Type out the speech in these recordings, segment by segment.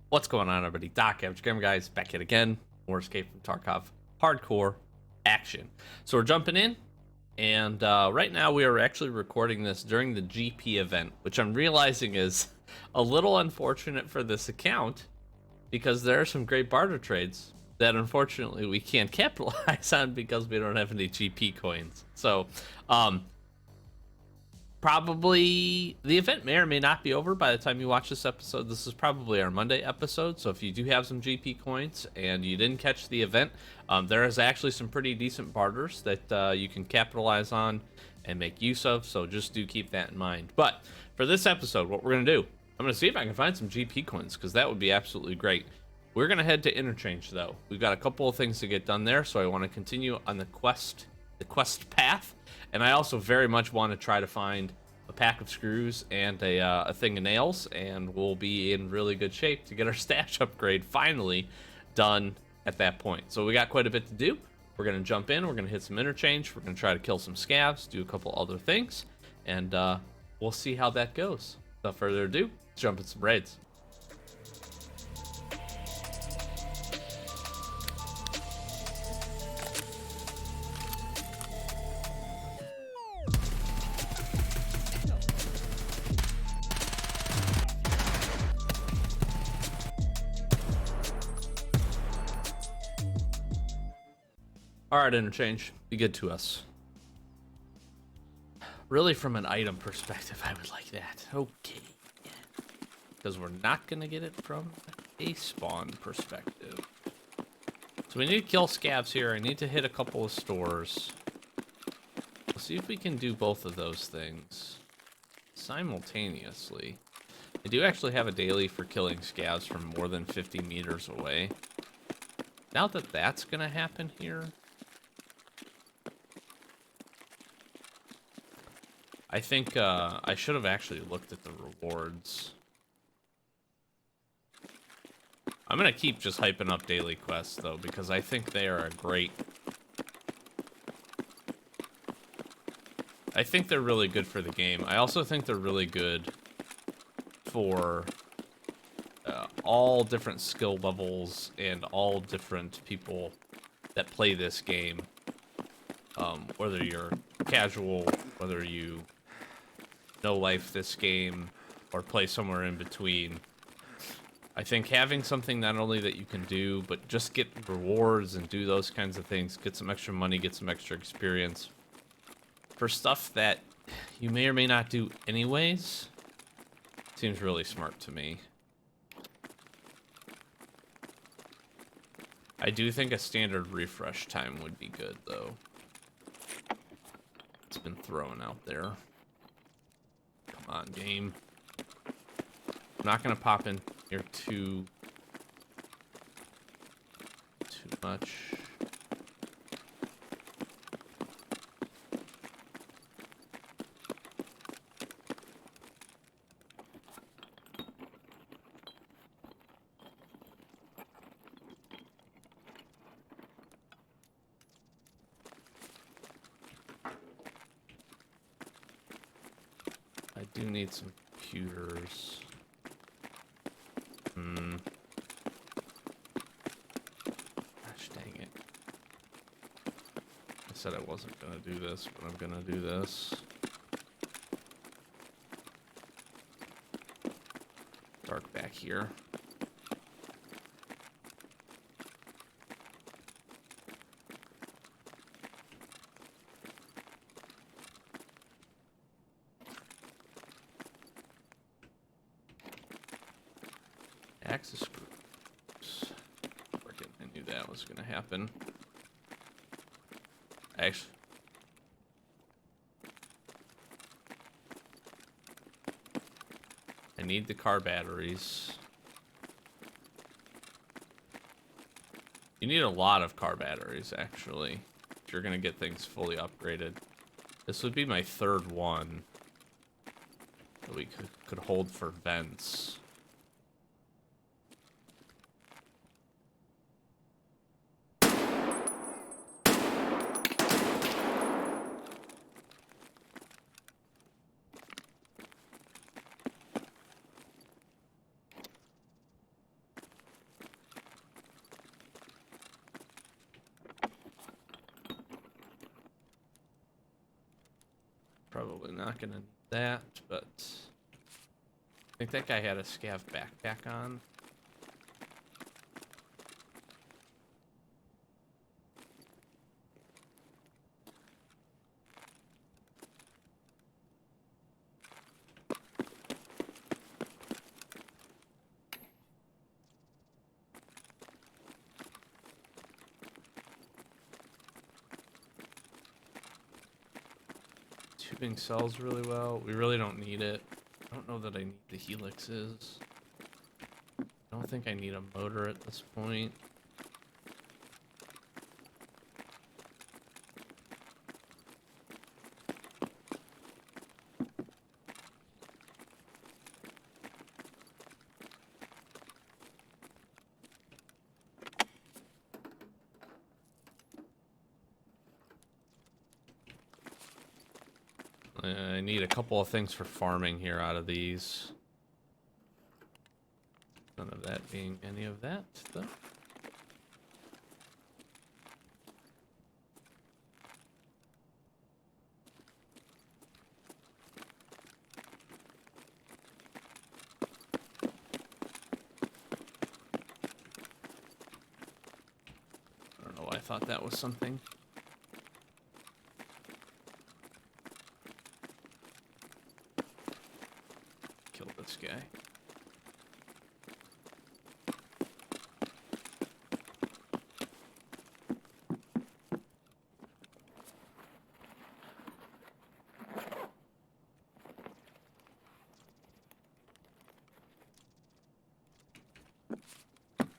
What's going on, everybody? Doc, Average Gamer Guys, back yet again. More Escape from Tarkov. Hardcore action. So we're jumping in, and right now we are actually recording this during the GP event, which I'm realizing is a little unfortunate for this account, because there are some great barter trades that unfortunately we can't capitalize on because we don't have any GP coins. So, probably the event may or may not be over by the time you watch this episode. This is probably our Monday episode, so if you do have some GP coins and you didn't catch the event, there is actually some pretty decent barters that you can capitalize on and make use of, so just do keep that in mind. But for this episode, what we're going to do, I'm going to see if I can find some GP coins, because that would be absolutely great. We're going to head to Interchange, though. We've got a couple of things to get done there, so I want to continue on the quest path. And I also very much want to try to find a pack of screws and a thing of nails, and we'll be in really good shape to get our stash upgrade finally done at that point. So we got quite a bit to do. We're going to jump in, we're going to hit some interchange, we're going to try to kill some scavs, do a couple other things, and we'll see how that goes. Without further ado, let's jump in some raids. Alright, Interchange, be good to us. Really, from an item perspective, I would like that. Okay. Because we're not going to get it from a spawn perspective. So we need to kill scavs here. I need to hit a couple of stores. We'll see if we can do both of those things simultaneously. I do actually have a daily for killing scavs from more than 50 meters away. Now that that's going to happen here, I think I should have actually looked at the rewards. I'm going to keep just hyping up daily quests, though, because I think they are a great... I think they're really good for the game. I also think they're really good for all different skill levels and all different people that play this game. Whether you're casual, whether you no life this game, or play somewhere in between. I think having something not only that you can do, but just get rewards and do those kinds of things, get some extra money, get some extra experience for stuff that you may or may not do anyways, seems really smart to me. I do think a standard refresh time would be good, though. It's been thrown out there. Come on, game. I'm not gonna pop in here too much. I do need some computers. Gosh dang it. I said I wasn't gonna do this, but I'm gonna do this. Dark back here. Access groups. I knew that was gonna happen. Actually, I need the car batteries. You need a lot of car batteries, actually, if you're gonna get things fully upgraded. This would be my third one that we could hold for vents. Probably not gonna need that, but I think that guy had a scav backpack on. Tubing sells really well. We really don't need it. I don't know that I need the helixes. I don't think I need a motor at this point. I need a couple of things for farming here out of these. None of that being any of that, though. I don't know why I thought that was something. Kill this guy.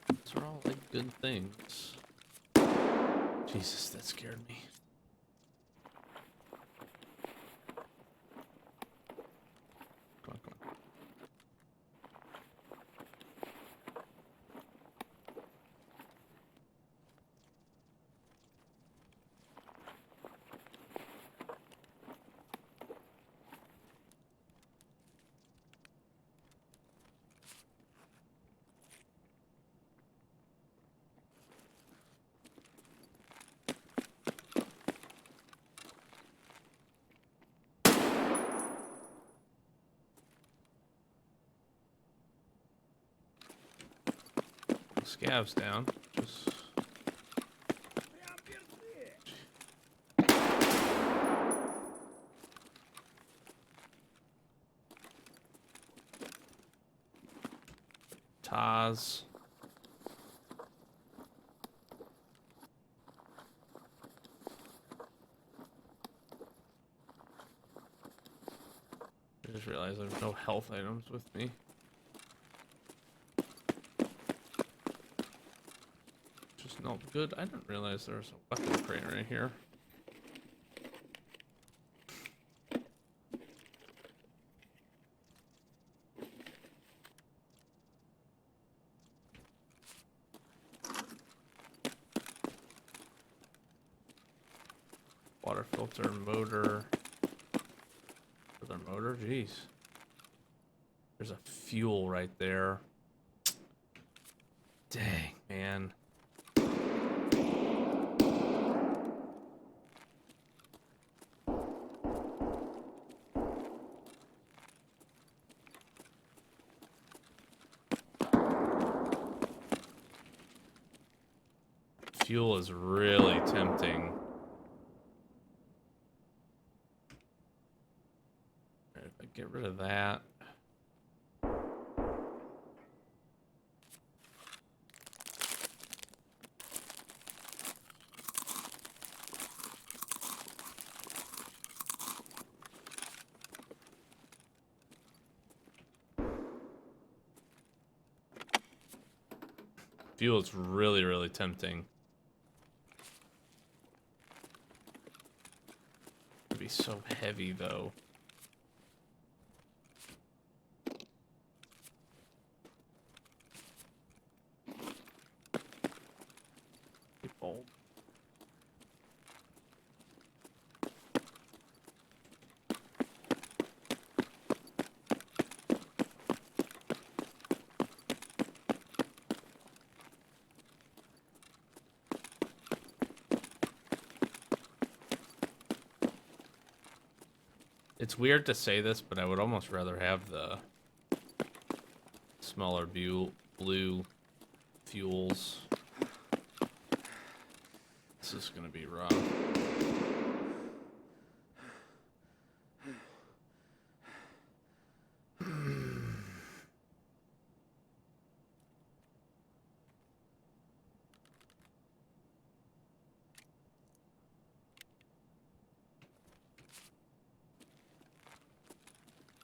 Those are all like good things. Jesus, that scared me. Come on, come on. Scavs down. Just Taz. I just realized there's no health items with me. Just not good. I didn't realize there was a weapon crate right here. Water filter, motor. Another motor? Jeez. There's a fuel right there. Dang, man. Fuel is really tempting. If I get rid of that. Fuel is really, really tempting. It'd be so heavy though. Bold. It's weird to say this, but I would almost rather have the smaller blue fuels. This is gonna be rough.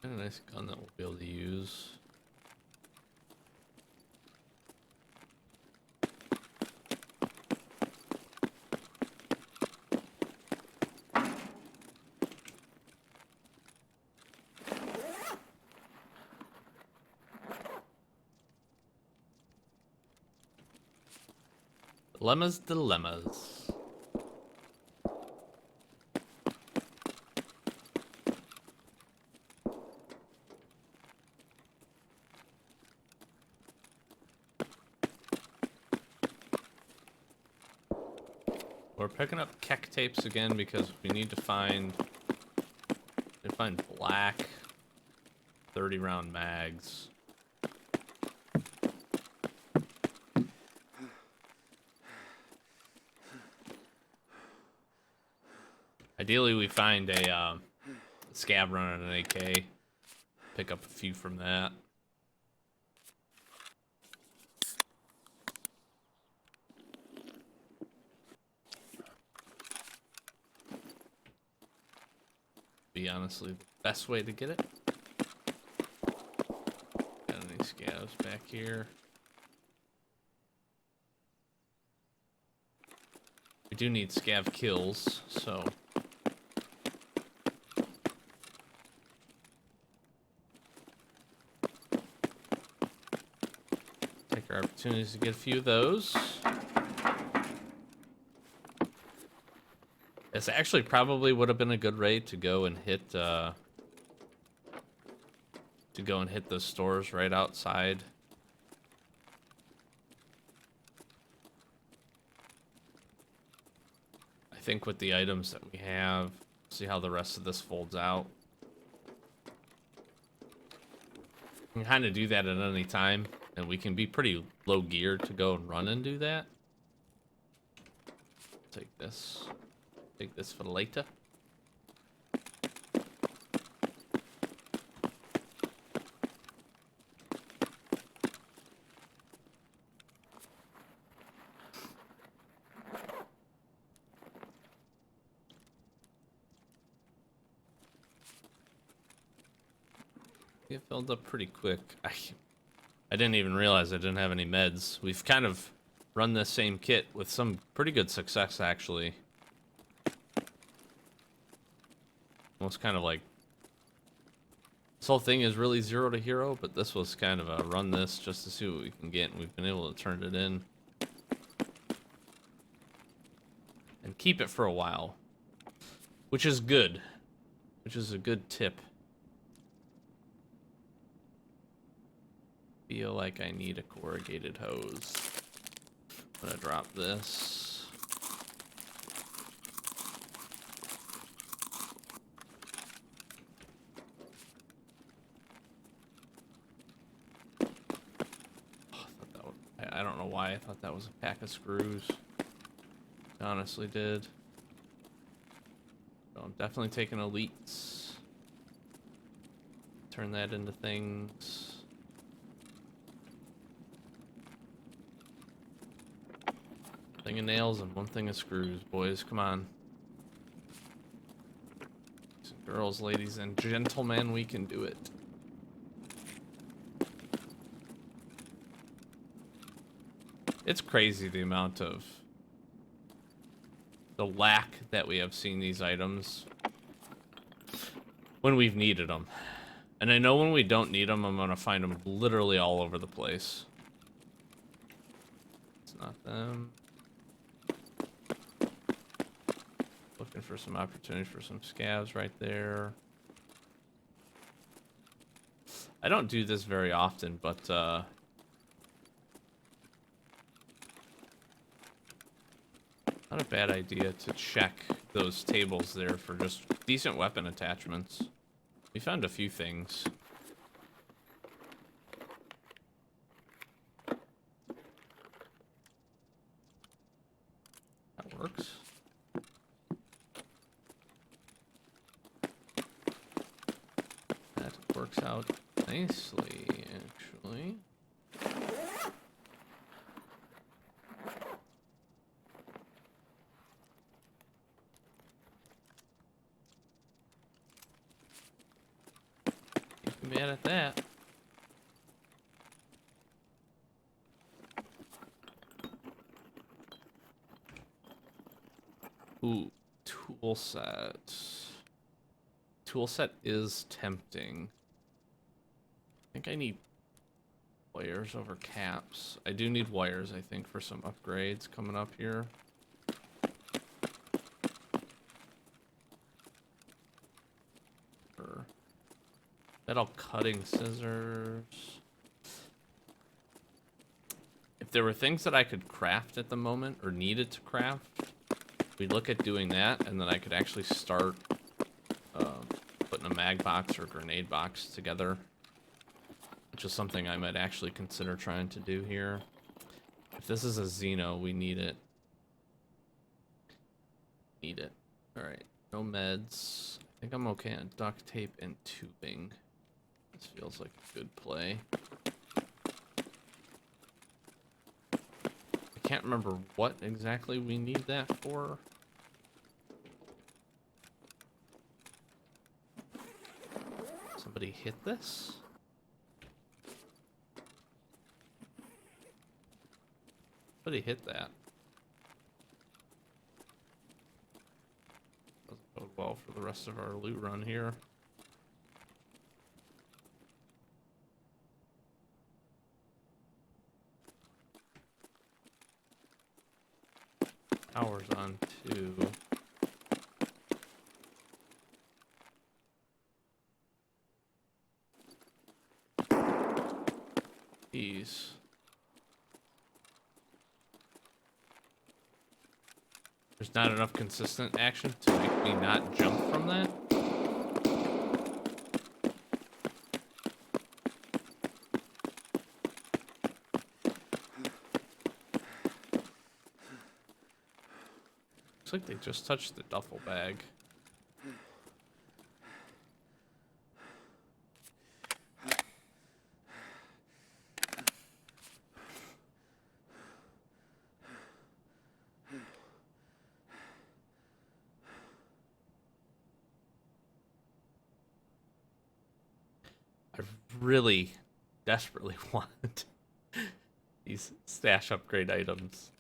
A nice gun that we'll be able to use. Dilemmas. We're picking up Keck tapes again because we need to find black 30-round mags. Ideally, we find a scav running an AK. Pick up a few from that. Be honestly the best way to get it. Got any scavs back here? We do need scav kills, so take our opportunities to get a few of those. This actually probably would have been a good raid to go and hit those stores right outside. I think with the items that we have, see how the rest of this folds out. We can kind of do that at any time, and we can be pretty low geared to go and run and do that. Take this. Take this for later. Get filled up pretty quick. I didn't even realize I didn't have any meds. We've kind of run this same kit with some pretty good success, actually. Almost kind of like this whole thing is really 0 to hero, but this was kind of a run this just to see what we can get, and we've been able to turn it in and keep it for a while, which is good, which is a good tip. Feel like I need a corrugated hose. I'm gonna drop this. I don't know why I thought that was a pack of screws. I honestly did. So I'm definitely taking elites. Turn that into things. Thing of nails and one thing of screws, boys. Come on. Girls, ladies, and gentlemen, we can do it. It's crazy the amount of the lack that we have seen these items when we've needed them. And I know when we don't need them, I'm gonna find them literally all over the place. It's not them. Looking for some opportunity for some scavs right there. I don't do this very often, but not a bad idea to check those tables there for just decent weapon attachments. We found a few things. That works. That works out nicely, actually. Can't be mad at that. Ooh, tool set. Tool set is tempting. I think I need wires over caps. I do need wires, I think, for some upgrades coming up here. For metal cutting scissors. If there were things that I could craft at the moment, or needed to craft, we'd look at doing that, and then I could actually start putting a mag box or grenade box together, which is something I might actually consider trying to do here. If this is a Xeno, we need it. Need it. Alright, no meds. I think I'm okay on duct tape and tubing. This feels like a good play. I can't remember what exactly we need that for. Somebody hit this? Somebody hit that. Doesn't bode well for the rest of our loot run here. Hours on 2. Jeez. There's not enough consistent action to make me not jump from that. Looks like they just touched the duffel bag. I really desperately want these stash upgrade items.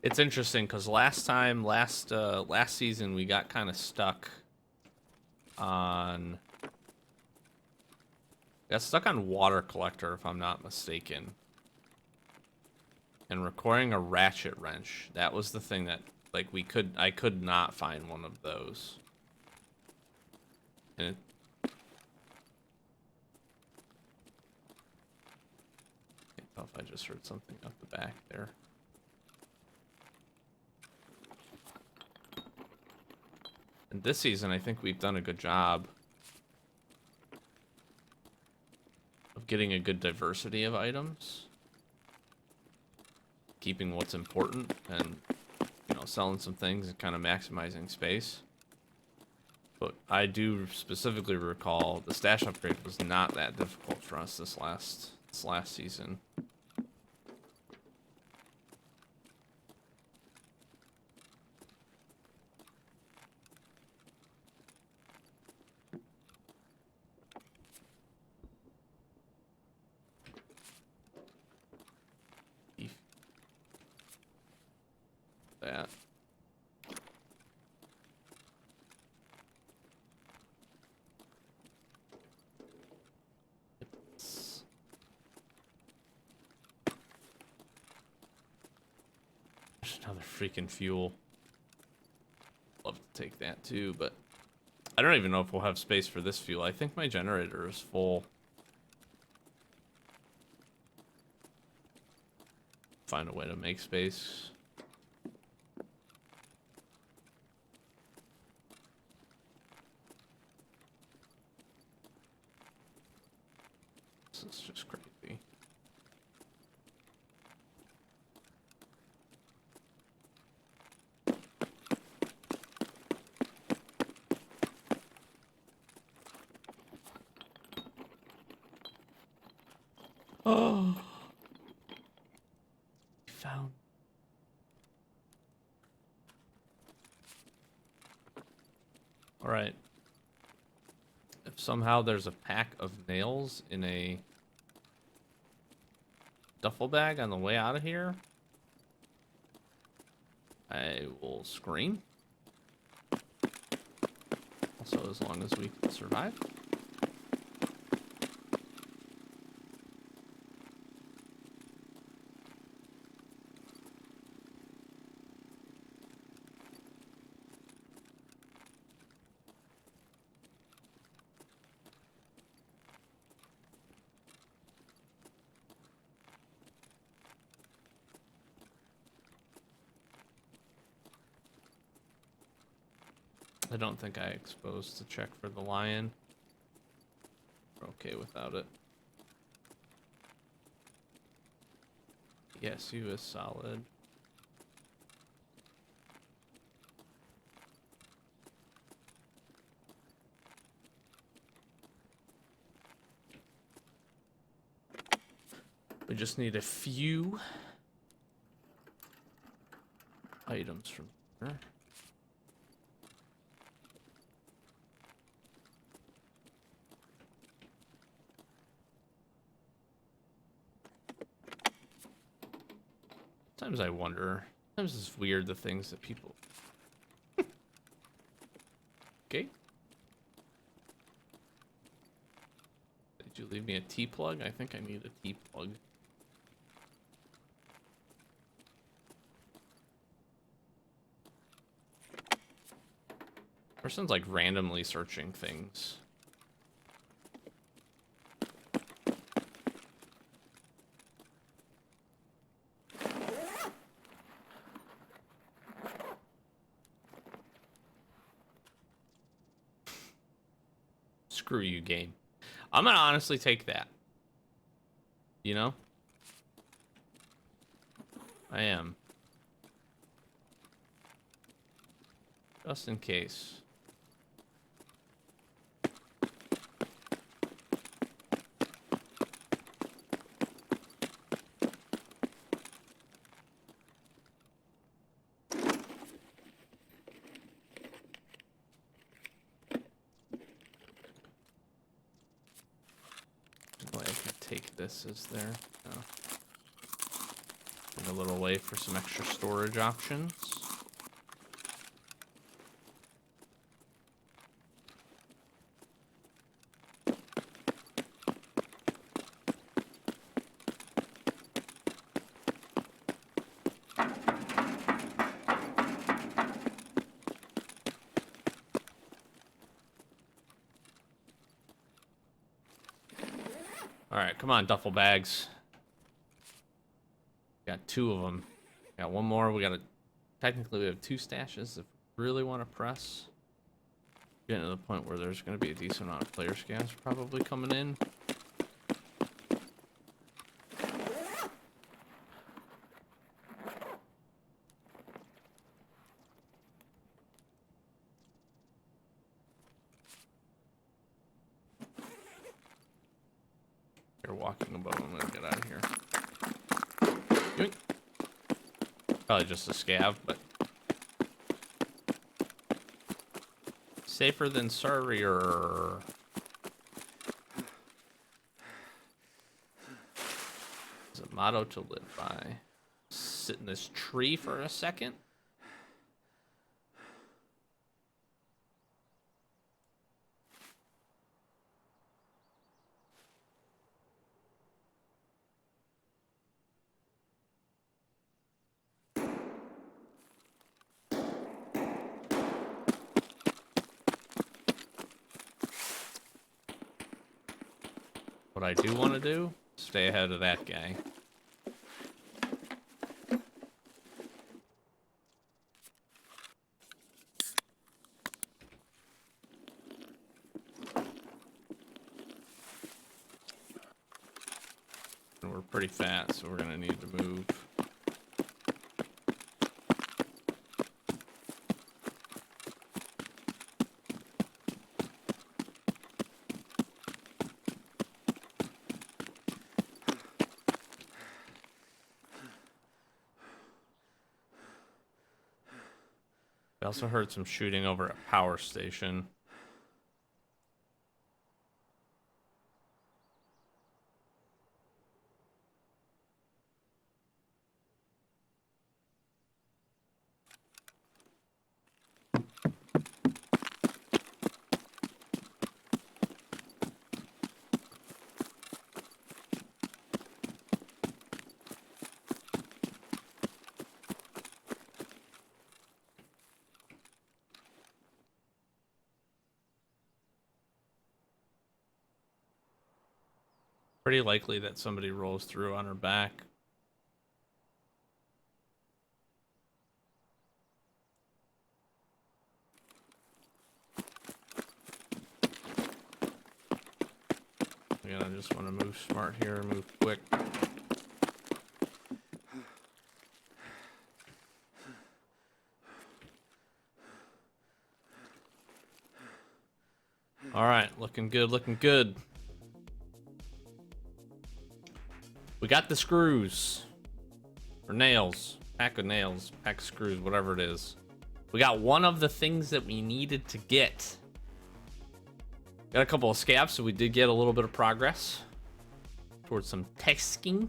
It's interesting because last season we got kind of stuck on water collector, if I'm not mistaken, and requiring a ratchet wrench. That was the thing that I could not find one of those. And I can't tell if I just heard something up the back there. And this season, I think we've done a good job of getting a good diversity of items, keeping what's important, and selling some things and kind of maximizing space. But I do specifically recall the stash upgrade was not that difficult for us this last season. That. There's another freaking fuel. Love to take that too, but I don't even know if we'll have space for this fuel. I think my generator is full. Find a way to make space. Oh, found. All right. If somehow there's a pack of nails in a duffel bag on the way out of here, I will scream. Also, as long as we can survive. I don't think I exposed to check for the lion. We're okay without it. Yes, you is solid. We just need a few items from here. Sometimes I wonder. Sometimes it's weird the things that people. Okay. Did you leave me a T-plug? I think I need a T-plug. Person's like randomly searching things. Screw you, game. I'm gonna honestly take that. You know? I am. Just in case. I can take this, is there? No. Get a little way for some extra storage options. Alright, come on, duffel bags. Got 2 of them. Got 1 more. We gotta... Technically, we have 2 stashes if we really want to press. Getting to the point where there's going to be a decent amount of player scans probably coming in. You're walking above. I'm going to get out of here. Yoink. Probably just a scav, but... Safer than sorrier. It's a motto to live by. Sit in this tree for a second. What I do want to do, stay ahead of that guy. And we're pretty fat, so we're gonna need to move. We also heard some shooting over at Power Station. Pretty likely that somebody rolls through on her back. Again, I just want to move smart here, move quick. All right, looking good, looking good. We got the screws. Or nails. Pack of nails, pack of screws, whatever it is. We got one of the things that we needed to get. Got a couple of scabs, so we did get a little bit of progress towards some tasking.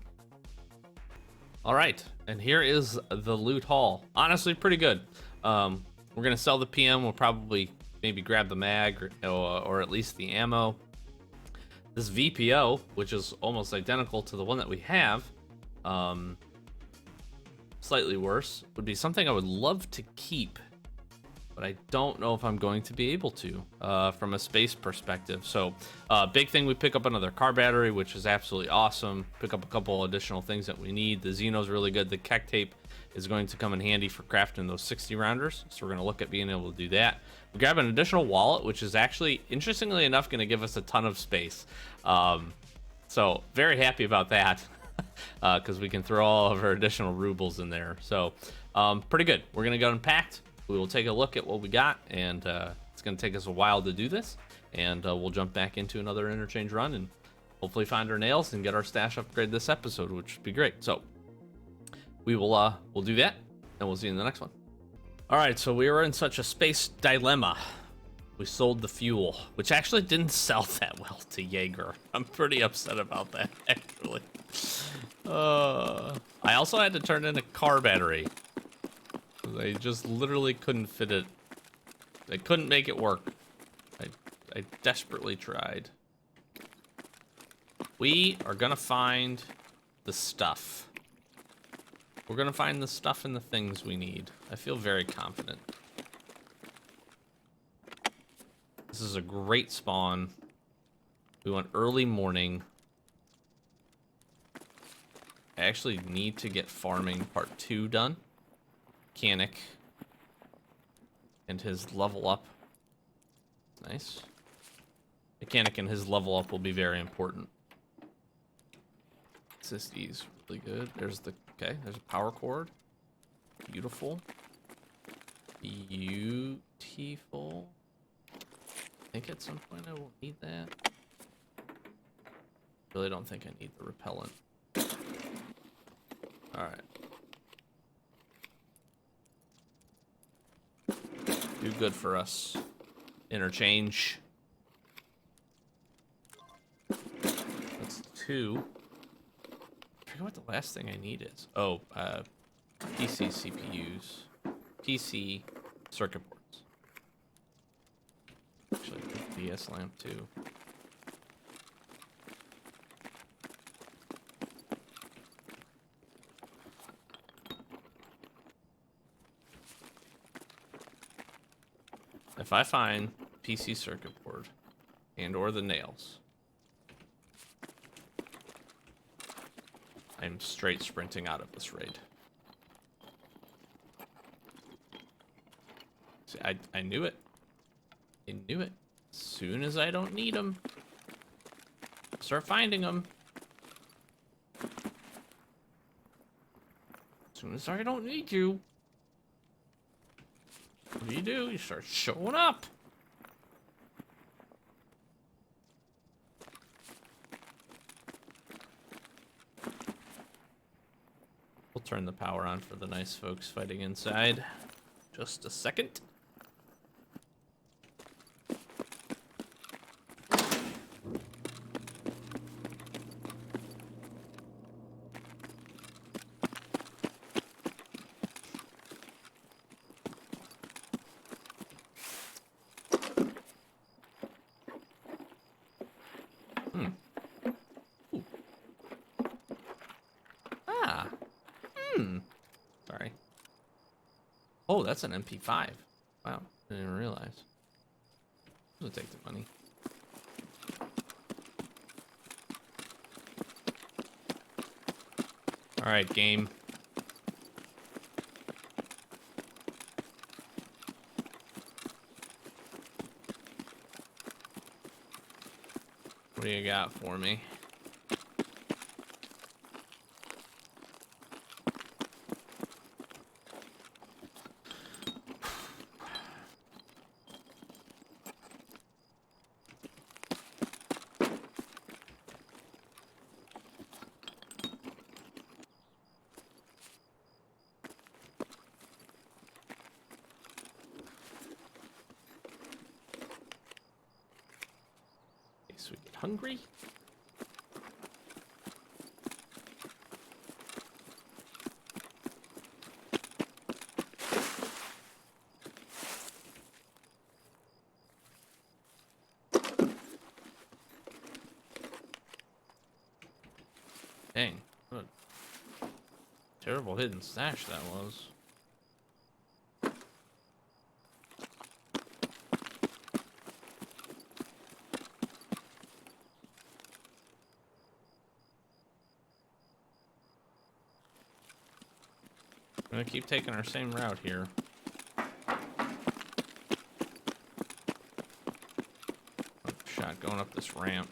All right, and here is the loot haul. Honestly, pretty good. We're gonna sell the PM. We'll probably maybe grab the mag or at least the ammo. This VPO, which is almost identical to the one that we have, slightly worse, would be something I would love to keep, but I don't know if I'm going to be able to from a space perspective. So big thing, we pick up another car battery, which is absolutely awesome. Pick up a couple additional things that we need. The Xeno's really good. The Keck tape is going to come in handy for crafting those 60 rounders. So we're going to look at being able to do that. We grab an additional wallet, which is actually, interestingly enough, going to give us a ton of space. So very happy about that because we can throw all of our additional rubles in there. So pretty good. We're going to go unpacked. We will take a look at what we got, and it's going to take us a while to do this. And we'll jump back into another interchange run and hopefully find our nails and get our stash upgrade this episode, which would be great. So we will we'll do that, and we'll see you in the next one. All right, so we were in such a space dilemma. We sold the fuel, which actually didn't sell that well to Jaeger. I'm pretty upset about that, actually. I also had to turn in a car battery. They just literally couldn't fit it. They couldn't make it work. I desperately tried. We are gonna find the stuff. We're gonna find the stuff and the things we need. I feel very confident. This is a great spawn. We went early morning. I actually need to get farming part 2 done. Mechanic and his level up. Nice. Mechanic and his level up will be very important. SSD's really good. There's the, okay, there's a power cord. Beautiful. Beautiful. I think at some point I will need that. Really don't think I need the repellent. Alright. Do good for us. Interchange. That's 2. I forget what the last thing I need is. Oh, PC CPUs. PC circuit boards. Actually, DS lamp too. If I find PC circuit board and or the nails, I'm straight sprinting out of this raid. See, I knew it. I knew it. As soon as I don't need them, start finding them. As soon as I don't need you, what do? You start showing up. We'll turn the power on for the nice folks fighting inside. just a second. Ah. Sorry. Oh, that's an MP5. Wow, I didn't realize. I'll take the money. All right, game. What do you got for me? So we get hungry. Dang, what a terrible hidden stash that was. I'm gonna keep taking our same route here. Shot going up this ramp.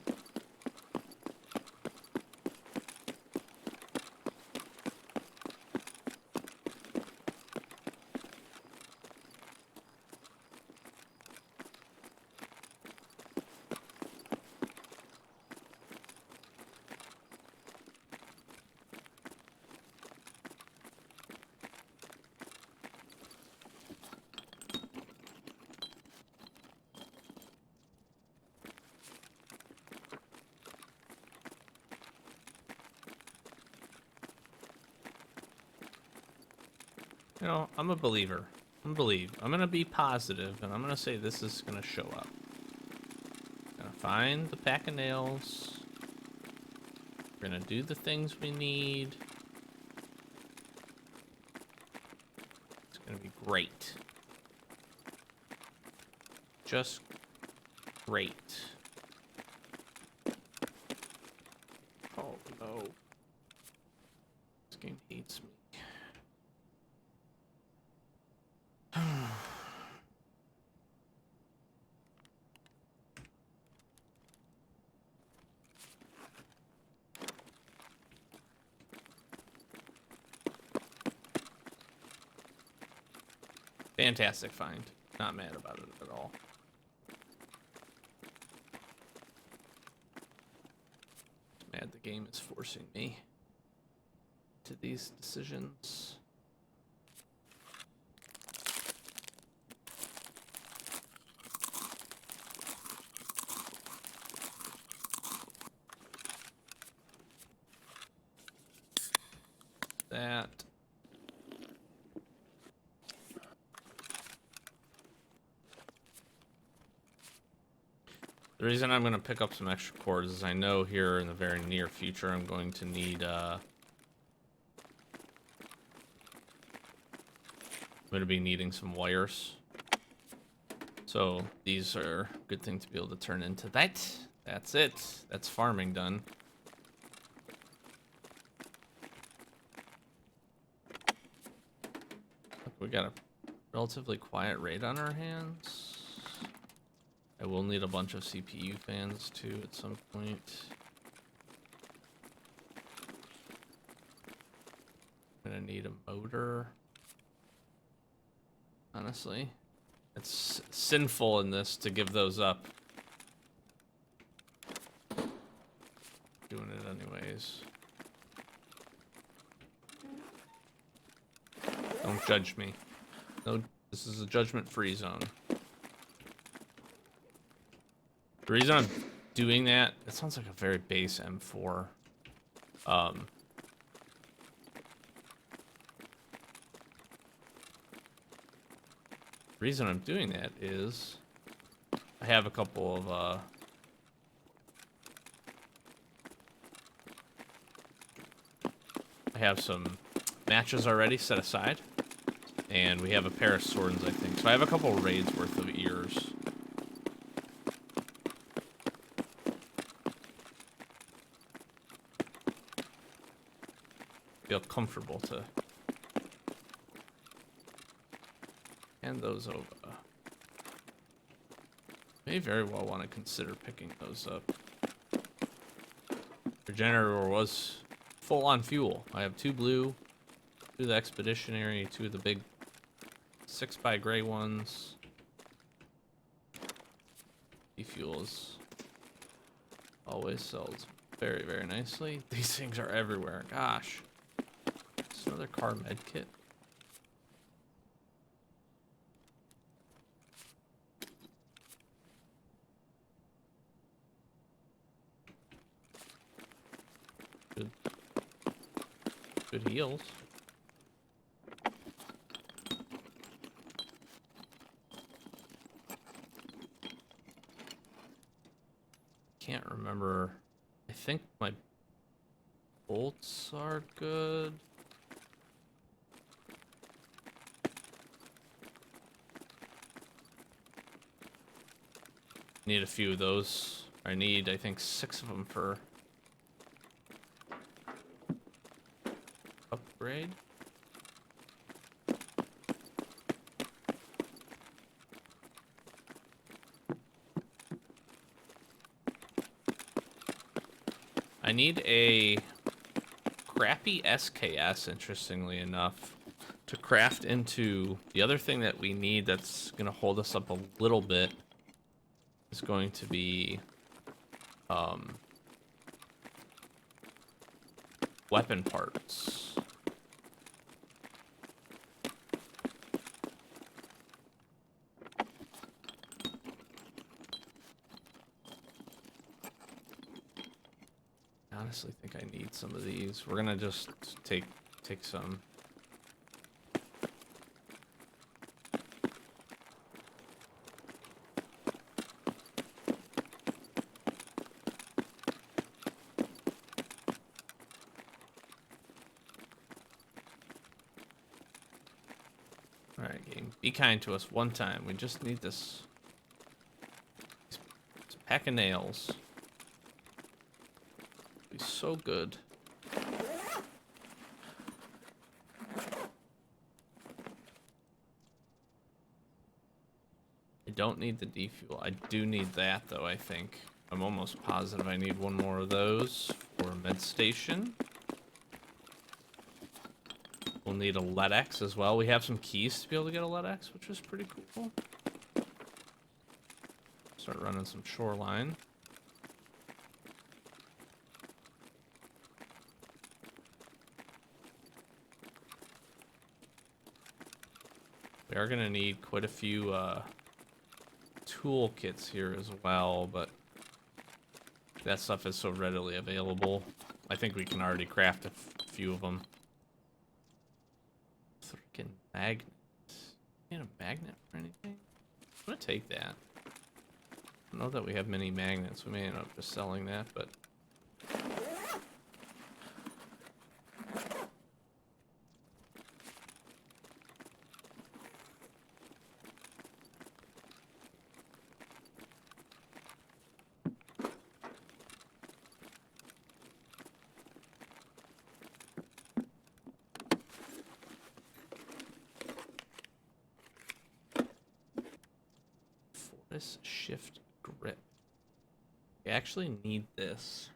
You know, I'm a believer. I'm gonna be positive, and I'm gonna say this is gonna show up. Gonna find the pack of nails. We're gonna do the things we need. It's gonna be great. Just great. Oh no. This game hates me. Fantastic find. Not mad about it at all. Mad the game is forcing me to these decisions. That. The reason I'm going to pick up some extra cords is I know here in the very near future I'm going to need, I'm going to be needing some wires. So these are a good thing to be able to turn into that. That's it. That's farming done. We got a relatively quiet raid on our hands. I will need a bunch of CPU fans too at some point. I'm gonna need a motor. Honestly, it's sinful in this to give those up. Doing it anyways. Don't judge me. No, This is a judgment-free zone. The reason I'm doing that, it sounds like a very base M4. The reason I'm doing that is I have a couple of I have some matches already set aside, and we have a pair of swords, I think. So I have a couple of raids worth of ears. Feel comfortable to hand those over. May very well want to consider picking those up. The generator was full on fuel. I have 2 blue, 2 of the expeditionary, 2 of the big 6x gray ones. E-fuel is always sells very, very nicely. These things are everywhere. Gosh. It's another car med kit. Good heals. Can't remember. I think my bolts are good. Need a few of those. I need, I think, 6 of them for upgrade. I need a crappy SKS, interestingly enough, to craft into the other thing that we need that's going to hold us up a little bit is going to be weapon parts. I honestly think I need some of these. We're gonna just take some. Alright, game. Be kind to us one time. We just need this. This pack of nails. Be so good. I don't need the defuel. I do need that, though, I think. I'm almost positive I need one more of those for a med station. We'll need a LEDX as well. We have some keys to be able to get a LEDX, which is pretty cool. Start running some shoreline. We are gonna need quite a few toolkits here as well, but that stuff is so readily available. I think we can already craft a few of them. Freaking magnets. Need a magnet or anything? I'm gonna take that. I don't know that we have many magnets. We may end up just selling that, but Fortis shift grip. We actually need this.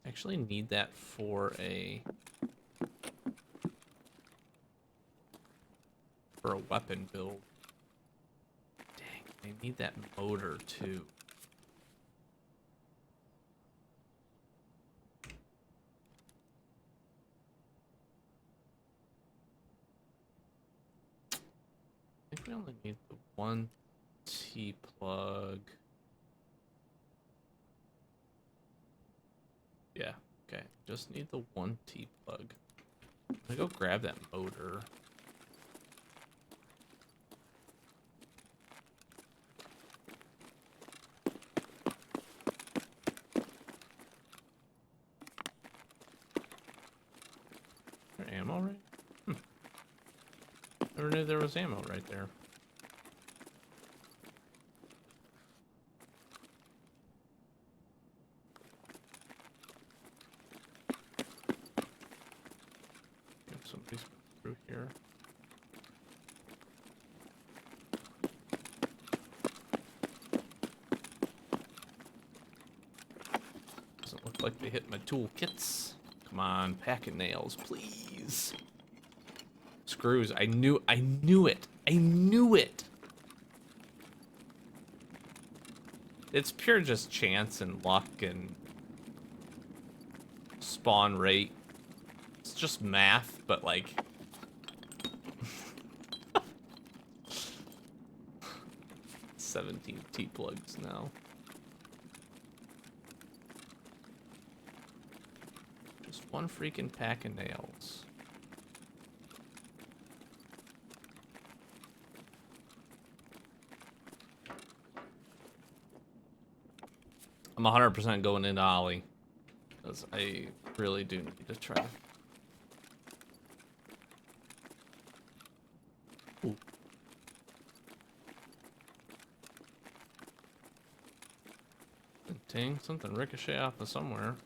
Actually need that for a weapon build. Dang, I need that motor too. we only need the one T plug. Yeah, okay. Just need the one T plug. I'm gonna go grab that motor. Is there ammo right? Never knew there was ammo right there. Somebody's through here. Doesn't look like they hit my toolkits. Come on, pack of nails, please. Screws. I knew it. I knew it. It's pure just chance and luck and spawn rate. It's just math, but like 17 T-plugs now. Just one freaking pack of nails. I'm 100% going into Ollie, because I really do need to try. Ooh. Dang, something ricochet off of somewhere.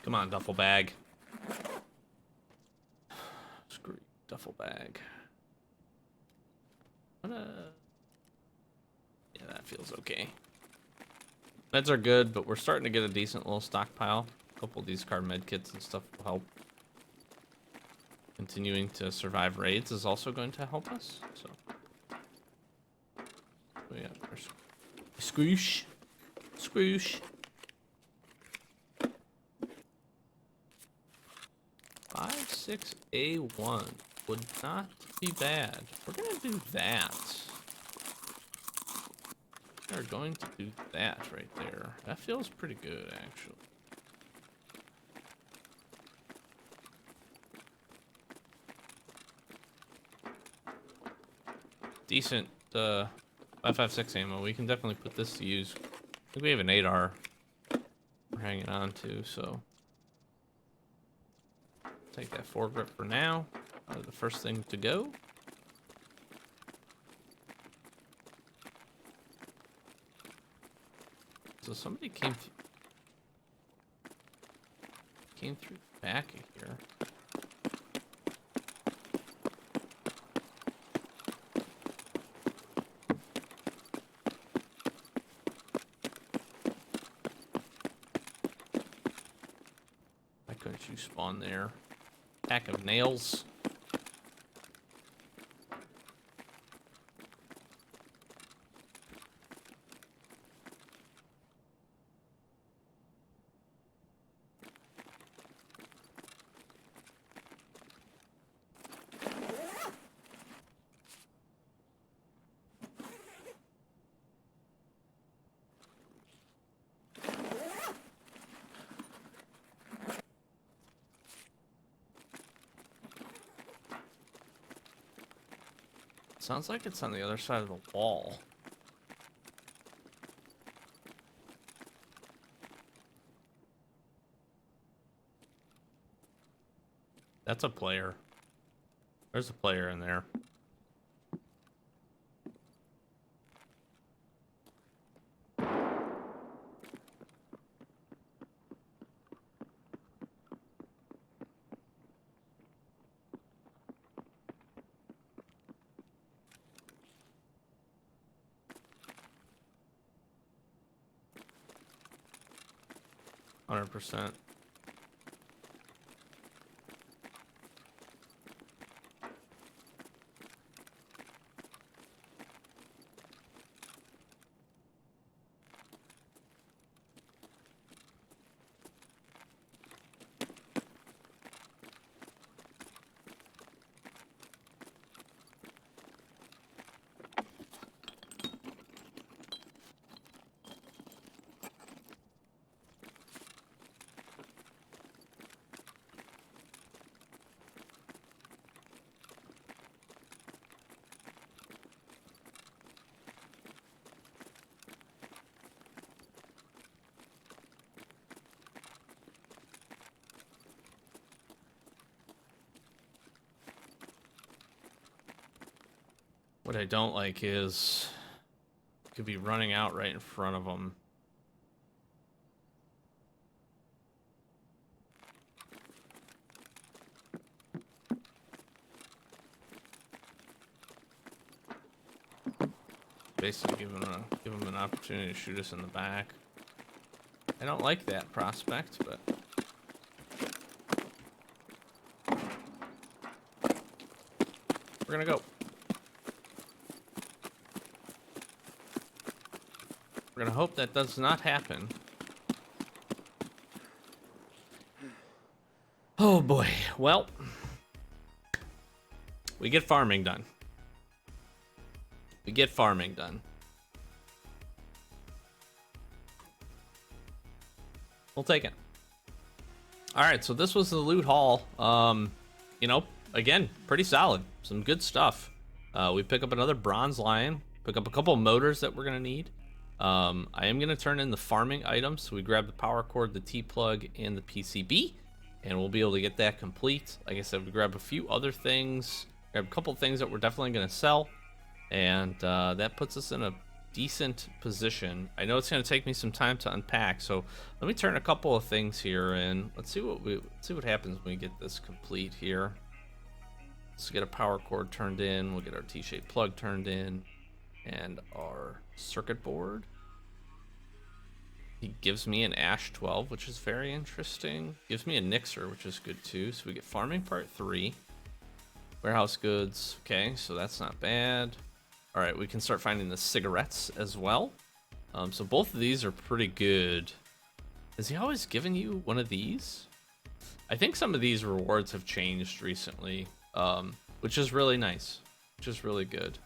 Come on, duffel bag. Screw you, duffel bag. Yeah, that feels okay. Meds are good, but we're starting to get a decent little stockpile. A couple of these card med kits and stuff will help. Continuing to survive raids is also going to help us. So, yeah, there's squoosh, squoosh. 56A1 would not be bad. We're gonna do that. We're going to do that right there. That feels pretty good, actually. Decent 5.56 ammo. We can definitely put this to use. I think we have an 8R we're hanging on to, so take that foregrip for now. The first thing to go. So somebody came through the back of here. Why couldn't you spawn there? Pack of nails. Sounds like it's on the other side of the wall. That's a player. There's a player in there. %. What I don't like is could be running out right in front of them. Basically give them an opportunity to shoot us in the back. I don't like that prospect, but we're gonna go. We're gonna hope that does not happen. Oh boy. Well, we get farming done. We get farming done. We'll take it. All right, so this was the loot haul. You know, again, pretty solid. Some good stuff. We pick up another bronze lion. Pick up a couple of motors that we're gonna need. I am gonna turn in the farming items. So we grab the power cord, the T-plug, and the PCB, and we'll be able to get that complete. Like I said, we grab a few other things. Grab a couple of things that we're definitely gonna sell, and that puts us in a decent position. I know it's going to take me some time to unpack, so let me turn a couple of things here and let's see what happens when we get this complete here. Let's get a power cord turned in, we'll get our T-shaped plug turned in, and our circuit board. He gives me an Ash 12, which is very interesting. Gives me a Nixer, which is good too. So we get farming part 3. Warehouse goods, okay, so that's not bad. All right, we can start finding the cigarettes as well. So both of these are pretty good. Has he always given you one of these? I think some of these rewards have changed recently, which is really nice, which is really good.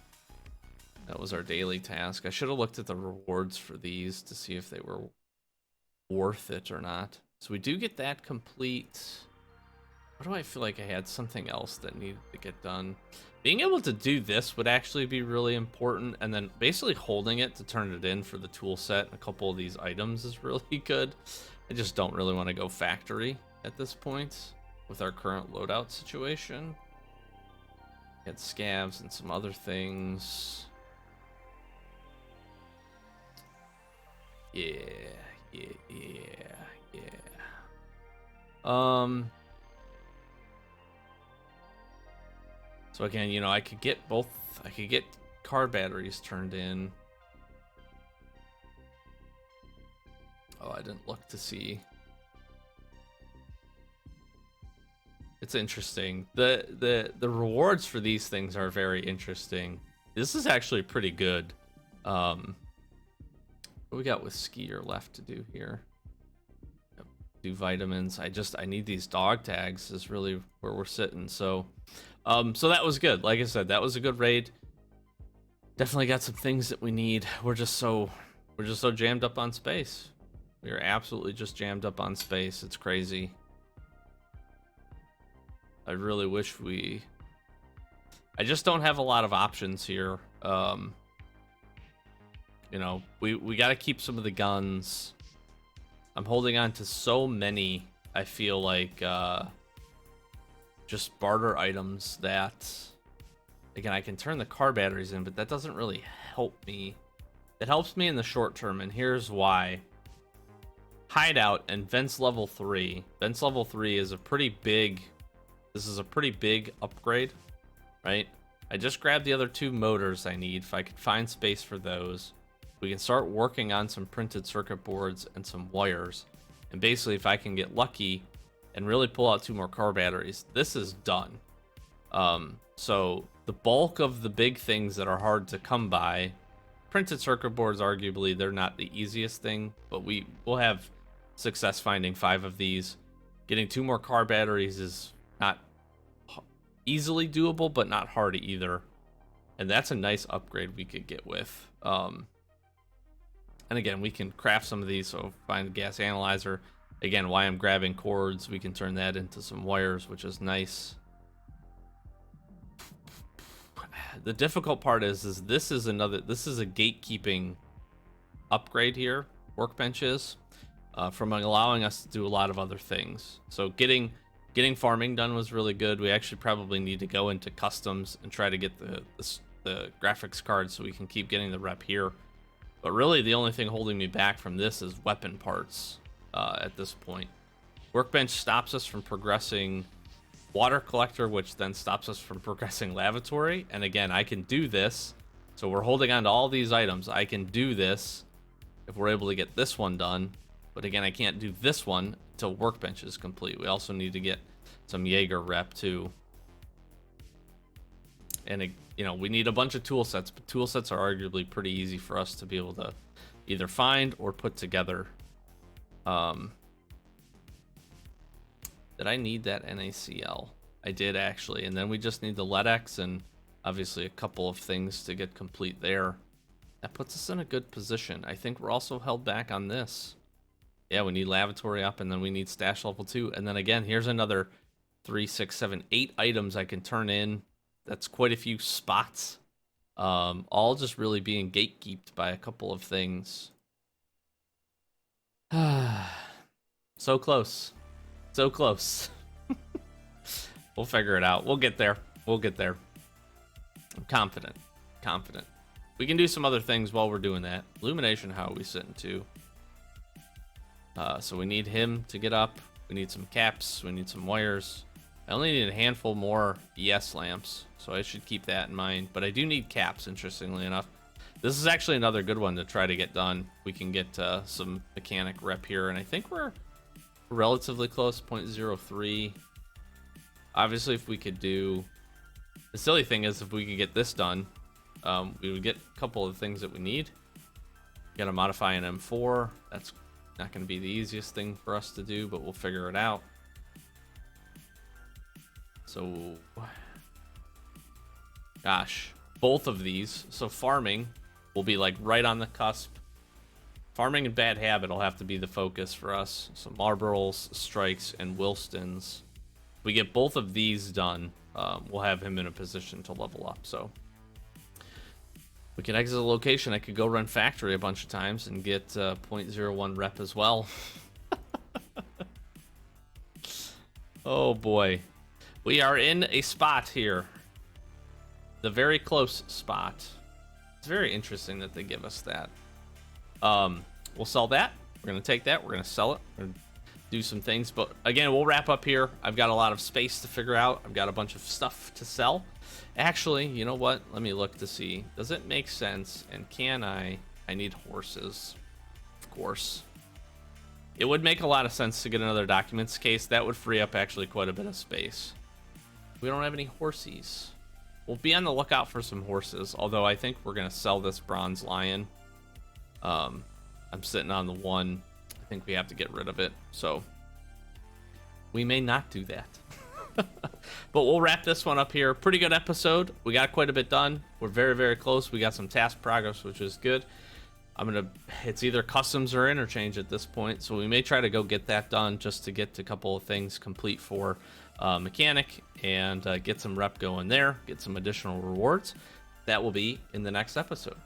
That was our daily task. I should have looked at the rewards for these to see if they were worth it or not. So we do get that complete. What do I feel like I had something else that needed to get done? Being able to do this would actually be really important, and then basically holding it to turn it in for the tool set and a couple of these items is really good. I just don't really want to go factory at this point with our current loadout situation. Get scavs and some other things. Yeah. So again, you know, I could get car batteries turned in. Oh, I didn't look to see. It's interesting. The rewards for these things are very interesting. This is actually pretty good. What we got with skier left to do here? Do vitamins. I need these dog tags is really where we're sitting. So that was good. Like I said, that was a good raid. Definitely got some things that we need. We're just so jammed up on space. We are absolutely just jammed up on space. It's crazy. I really wish I just don't have a lot of options here. You know, we got to keep some of the guns. I'm holding on to so many, I feel like, just barter items that, again, I can turn the car batteries in, but that doesn't really help me. It helps me in the short term, and here's why. Hideout and Vents level 3. Vents level 3 is a pretty big, this is a pretty big upgrade, right? I just grabbed the other 2 motors I need. If I could find space for those, we can start working on some printed circuit boards and some wires. And basically, if I can get lucky and really pull out 2 more car batteries, this is done. So the bulk of the big things that are hard to come by, printed circuit boards, arguably, they're not the easiest thing, but we'll have success finding 5 of these. Getting 2 more car batteries is not easily doable, but not hard either. And that's a nice upgrade we could get with. And again, we can craft some of these, so find a gas analyzer. Again, why I'm grabbing cords, we can turn that into some wires, which is nice. The difficult part is this is a gatekeeping upgrade here, workbenches, from allowing us to do a lot of other things. So getting farming done was really good. We actually probably need to go into customs and try to get the the graphics card so we can keep getting the rep here. But really, the only thing holding me back from this is weapon parts at this point. Workbench stops us from progressing water collector, which then stops us from progressing lavatory. And again, I can do this. So we're holding on to all these items. I can do this if we're able to get this one done. But again, I can't do this one until workbench is complete. We also need to get some Jaeger rep too. And you know, we need a bunch of tool sets, but tool sets are arguably pretty easy for us to be able to either find or put together. Did I need that NaCl? I did actually, and then we just need the LEDX and obviously a couple of things to get complete there. That puts us in a good position. I think we're also held back on this. Yeah, we need lavatory up, and then we need stash level 2. And then again, here's another 3, 6, 7, 8 items I can turn in. That's quite a few spots. All just really being gatekeeped by a couple of things. So close. So close. We'll figure it out. We'll get there. We'll get there. I'm confident. Confident. We can do some other things while we're doing that. Illumination, how are we sitting to? So we need him to get up. We need some caps. We need some wires. I only need a handful more ES lamps, so I should keep that in mind. But I do need caps, interestingly enough. This is actually another good one to try to get done. We can get some mechanic rep here, and I think we're relatively close, 0.03. Obviously, if we could do... The silly thing is, if we could get this done, we would get a couple of things that we need. Got to modify an M4. That's not going to be the easiest thing for us to do, but we'll figure it out. So, gosh, both of these. So farming will be like right on the cusp. Farming and bad habit will have to be the focus for us. So Marlboros, Strikes, and Wilstons. If we get both of these done, we'll have him in a position to level up. So we can exit the location. I could go run factory a bunch of times and get 0.01 rep as well. Oh boy. We are in a spot here. The very close spot. It's very interesting that they give us that. We'll sell that. We're going to take that. We're going to sell it. We're going to do some things. But again, we'll wrap up here. I've got a lot of space to figure out. I've got a bunch of stuff to sell. Actually, you know what? Let me look to see. Does it make sense? And can I need horses. Of course. It would make a lot of sense to get another documents case. That would free up actually quite a bit of space. We don't have any horsies. We'll be on the lookout for some horses, although I think we're going to sell this bronze lion. I'm sitting on the one. I think we have to get rid of it, so we may not do that. But we'll wrap this one up here. Pretty good episode. We got quite a bit done. We're very, very close. We got some task progress, which is good. It's either customs or interchange at this point, so we may try to go get that done just to get a couple of things complete for mechanic and get some rep going there, get some additional rewards. That will be in the next episode.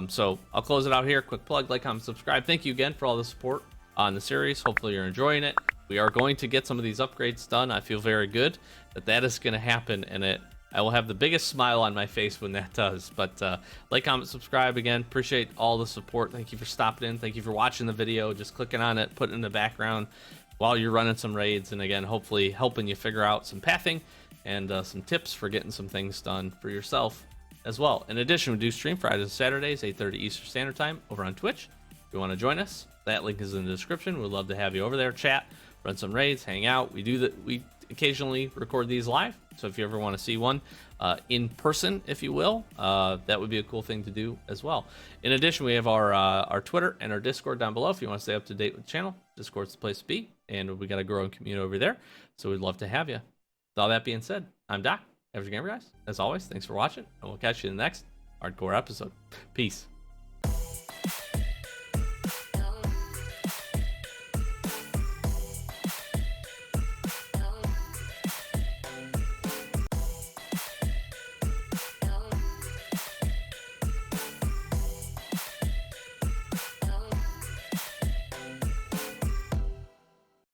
So I'll close it out here. Quick plug, like, comment, subscribe. Thank you again for all the support on the series. Hopefully you're enjoying it. We are going to get some of these upgrades done. I feel very good that is going to happen, and I will have the biggest smile on my face when that does. But like, comment, subscribe again. Appreciate all the support. Thank you for stopping in. Thank you for watching the video, just clicking on it, putting it in the background while you're running some raids, and again, hopefully helping you figure out some pathing and some tips for getting some things done for yourself as well. In addition, we do stream Fridays and Saturdays, 8:30 Eastern Standard Time over on Twitch. If you want to join us, that link is in the description. We'd love to have you over there, chat, run some raids, hang out. We occasionally record these live, so if you ever want to see one in person, if you will, that would be a cool thing to do as well. In addition, we have our Twitter and our Discord down below. If you want to stay up to date with the channel, Discord's the place to be, and we got a growing community over there, so we'd love to have you. With all that being said, I'm Doc, Average Gamer, guys. As always, thanks for watching, and we'll catch you in the next hardcore episode. Peace.